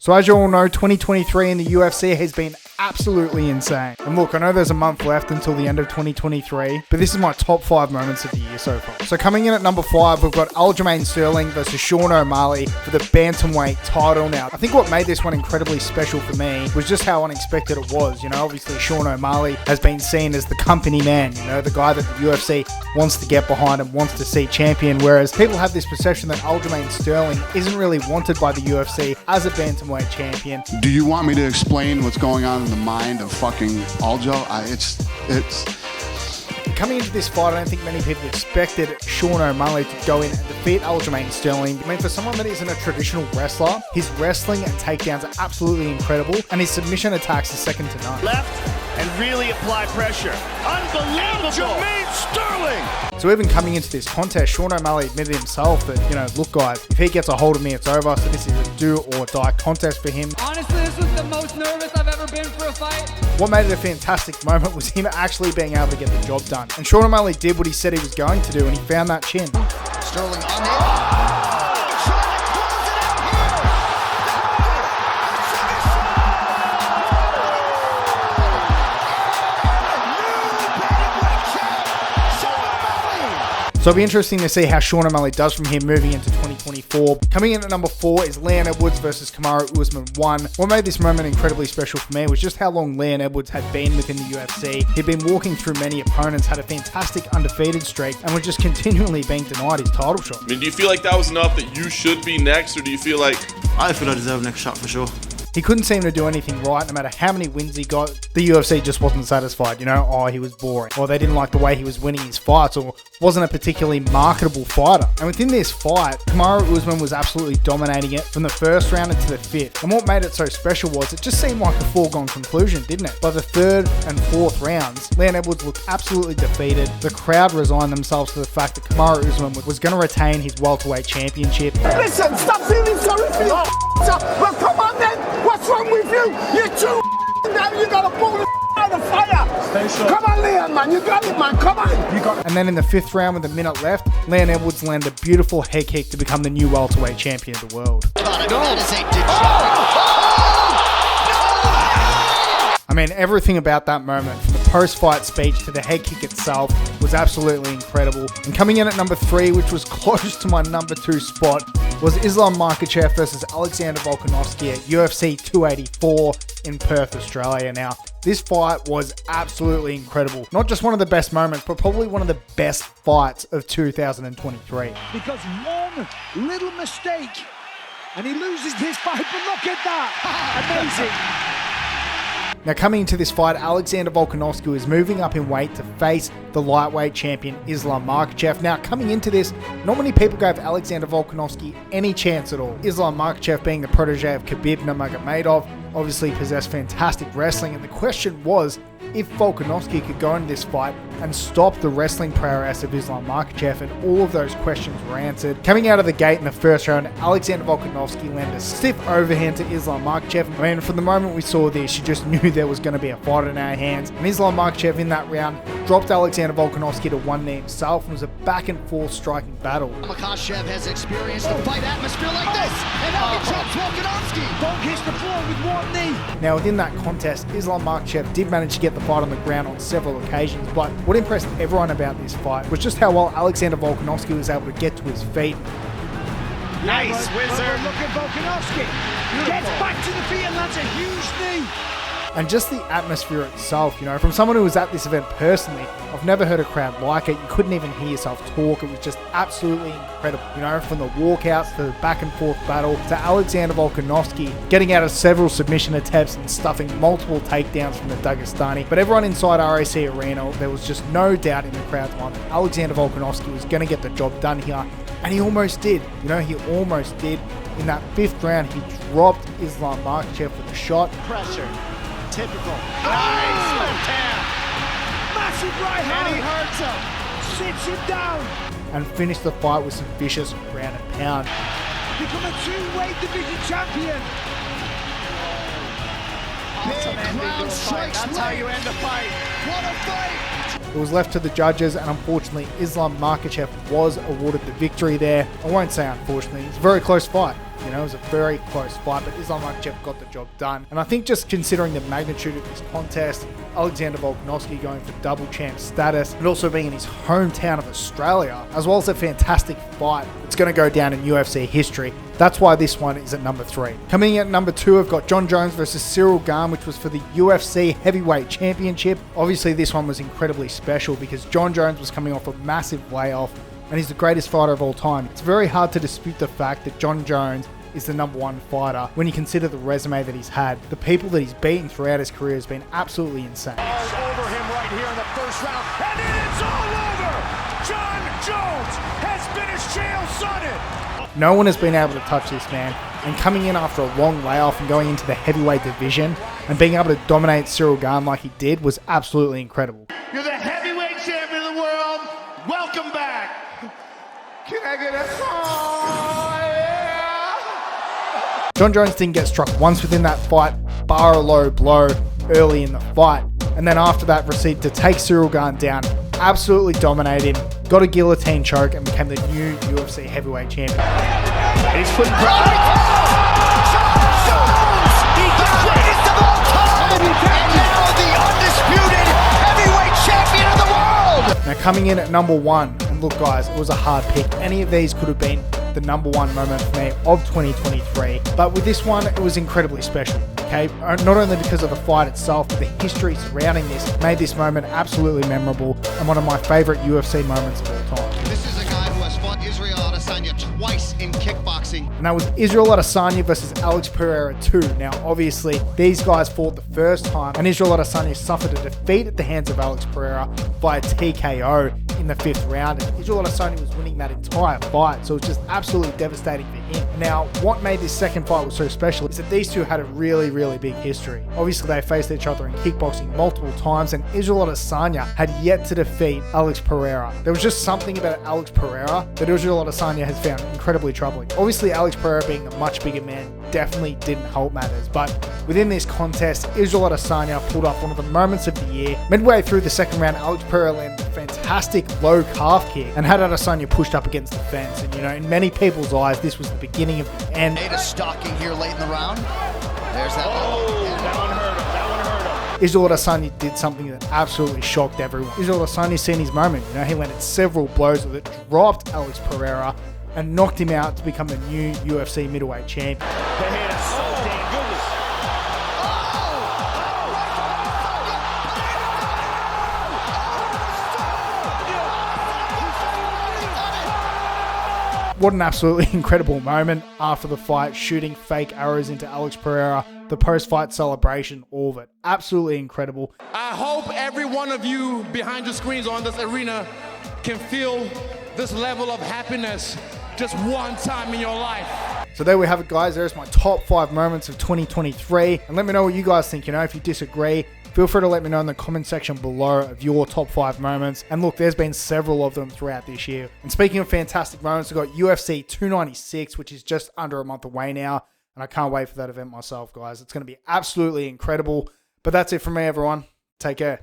So as you all know, 2023 in the UFC has been absolutely insane. And look, I know there's a month left until the end of 2023, but this is my top 5 moments of the year so far. So coming in at number 5, we've got Aljamain Sterling versus Sean O'Malley for the bantamweight title. Now, I think what made this one incredibly special for me was just how unexpected it was. You know, obviously Sean O'Malley has been seen as the company man, you know, the guy that the UFC wants to get behind and wants to see champion, whereas people have this perception that Aljamain Sterling isn't really wanted by the UFC as a bantamweight champion. Do you want me to explain what's going on in the mind of fucking Aljo? Coming into this fight, I don't think many people expected Sean O'Malley to go in and defeat Aljamain Sterling. I mean, for someone that isn't a traditional wrestler, his wrestling and takedowns are absolutely incredible, and his submission attacks are second to none. Left and really apply pressure. Unbelievable! Aljamain Sterling! So even coming into this contest, Sean O'Malley admitted himself that, you know, look guys, if he gets a hold of me, it's over. So this is a do or die contest for him. Honestly, this was the most nervous I've ever been for a fight. What made it a fantastic moment was him actually being able to get the job done. And Sean O'Malley did what he said he was going to do, and he found that chin. Sterling unable. So it'll be interesting to see how Sean O'Malley does from here moving into 2024. Coming in at number 4 is Leon Edwards versus Kamaru Usman 1. What made this moment incredibly special for me was just how long Leon Edwards had been within the UFC. He'd been walking through many opponents, had a fantastic undefeated streak, and was just continually being denied his title shot. I mean, do you feel like that was enough that you should be next, or do you feel like... I feel I deserve next shot for sure. He couldn't seem to do anything right, no matter how many wins he got. The UFC just wasn't satisfied, you know, oh, he was boring, or they didn't like the way he was winning his fights, or wasn't a particularly marketable fighter. And within this fight, Kamaru Usman was absolutely dominating it from the first round into the 5th. And what made it so special was it just seemed like a foregone conclusion, didn't it? By the 3rd and 4th rounds, Leon Edwards looked absolutely defeated. The crowd resigned themselves to the fact that Kamaru Usman was going to retain his welterweight championship. Listen, stop feeling sorry for you. Well, come on then. What's wrong with you? You're too down. You got to pull the out of fire. Come on, Leon, man. You got it, man. Come on. And then in the 5th round with a minute left, Leon Edwards landed a beautiful head kick to become the new welterweight champion of the world. I mean, everything about that moment, from the post-fight speech to the head kick itself, was absolutely incredible. And coming in at number 3, which was close to my number 2 spot, was Islam Makhachev versus Alexander Volkanovski at UFC 284 in Perth, Australia. Now, this fight was absolutely incredible. Not just one of the best moments, but probably one of the best fights of 2023. Because one little mistake and he loses this fight, but look at that. Amazing. Now coming into this fight, Alexander Volkanovski is moving up in weight to face the lightweight champion Islam Makhachev. Now coming into this, not many people gave Alexander Volkanovski any chance at all. Islam Makhachev, being the protege of Khabib Nurmagomedov, obviously possessed fantastic wrestling, and the question was if Volkanovski could go into this fight and stop the wrestling prowess of Islam Makhachev, and all of those questions were answered. Coming out of the gate in the first round, Alexander Volkanovski landed a stiff overhand to Islam Makhachev. I mean, from the moment we saw this, you just knew there was going to be a fight in our hands. And Islam Makhachev in that round dropped Alexander Volkanovski to one knee himself, and was a back and forth striking battle. Makhachev has experienced a fight atmosphere like this, and now he drops Volkanovski. Don't hit the floor with one knee. Now within that contest, Islam Makhachev did manage to get the fight on the ground on several occasions, but what impressed everyone about this fight was just how well Alexander Volkanovski was able to get to his feet. Nice, wizard. Look at Volkanovski. Gets back to the feet and lands a huge knee. And just the atmosphere itself, you know, from someone who was at this event personally, I've never heard a crowd like it. You couldn't even hear yourself talk. It was just absolutely incredible. You know, from the walkouts to the back and forth battle to Alexander Volkanovski getting out of several submission attempts and stuffing multiple takedowns from the Dagestani. But everyone inside RAC Arena, there was just no doubt in the crowd's mind that Alexander Volkanovski was going to get the job done here. And he almost did. You know, he almost did. In that 5th round, he dropped Islam Makhachev with a shot. Pressure. Typical. Nice left hand. Massive right hand. And he hurts him. Sits him down. And finished the fight with some vicious ground and pound. Become a 2-weight division champion. Awesome ending to a fight. That's how you end a fight. What a fight! It was left to the judges, and unfortunately, Islam Makhachev was awarded the victory there. I won't say unfortunately, it's a very close fight. You know, it was a very close fight, but Islam Makhachev got the job done. And I think just considering the magnitude of this contest, Alexander Volkanovski going for double champ status, and also being in his hometown of Australia, as well as a fantastic fight, it's going to go down in UFC history. That's why this one is at number 3. Coming in at number 2, I've got Jon Jones versus Cyril Gane, which was for the UFC Heavyweight Championship. Obviously, this one was incredibly special because Jon Jones was coming off a massive layoff, and he's the greatest fighter of all time. It's very hard to dispute the fact that Jon Jones is the number 1 fighter when you consider the resume that he's had. The people that he's beaten throughout his career has been absolutely insane. All over him right here in the first round, and it's all over! Jon Jones has finished Chael Sonnen! No one has been able to touch this man, and coming in after a long layoff and going into the heavyweight division and being able to dominate Cyril Gane like he did was absolutely incredible. You're the heavyweight champion of the world. Welcome back. Can I get a song? Yeah. Jon Jones didn't get struck once within that fight, bar a low blow early in the fight, and then after that proceeded to take Cyril Gane down, absolutely dominated him, got a guillotine choke, and became the new UFC heavyweight champion. He's putting pressure. The greatest of all time, and now the undisputed heavyweight champion of the world. Now coming in at number 1, and look guys, it was a hard pick. Any of these could have been the number 1 moment for me of 2023, but with this one, it was incredibly special. Okay, not only because of the fight itself, but the history surrounding this made this moment absolutely memorable and one of my favorite UFC moments of all time. This is a guy who has fought Israel Adesanya twice in kickboxing. And that was Israel Adesanya versus Alex Pereira 2. Now, obviously, these guys fought the first time, and Israel Adesanya suffered a defeat at the hands of Alex Pereira via TKO in the 5th round. And Israel Adesanya was winning that entire fight, so it was just absolutely devastating for him. Now, what made this second fight was so special is that these two had a really big history. Obviously, they faced each other in kickboxing multiple times, and Israel Adesanya had yet to defeat Alex Pereira. There was just something about Alex Pereira that Israel Adesanya has found incredibly troubling. Obviously, Alex Pereira being a much bigger man definitely didn't help matters, but within this contest, Israel Adesanya pulled off one of the moments of the year. Midway through the second round, Alex Pereira landed a fantastic low calf kick and had Adesanya pushed up against the fence, and you know, in many people's eyes, this was the beginning of the end. Made a stalking here late in the round. There's that. That one hurt him. That one hurt him. Israel Adesanya did something that absolutely shocked everyone. Israel Adesanya's seen his moment. You know, he landed several blows that dropped Alex Pereira and knocked him out to become the new UFC middleweight champion. The hit is so damn good. What an absolutely incredible moment after the fight, shooting fake arrows into Alex Pereira, the post-fight celebration, all of it. Absolutely incredible. I hope every one of you behind your screens on this arena can feel this level of happiness just one time in your life. So there we have it, guys. There's my top 5 moments of 2023. And let me know what you guys think. You know, if you disagree, feel free to let me know in the comment section below of your top 5 moments. And look, there's been several of them throughout this year. And speaking of fantastic moments, we've got UFC 296, which is just under a month away now. And I can't wait for that event myself, guys. It's going to be absolutely incredible. But that's it from me, everyone. Take care.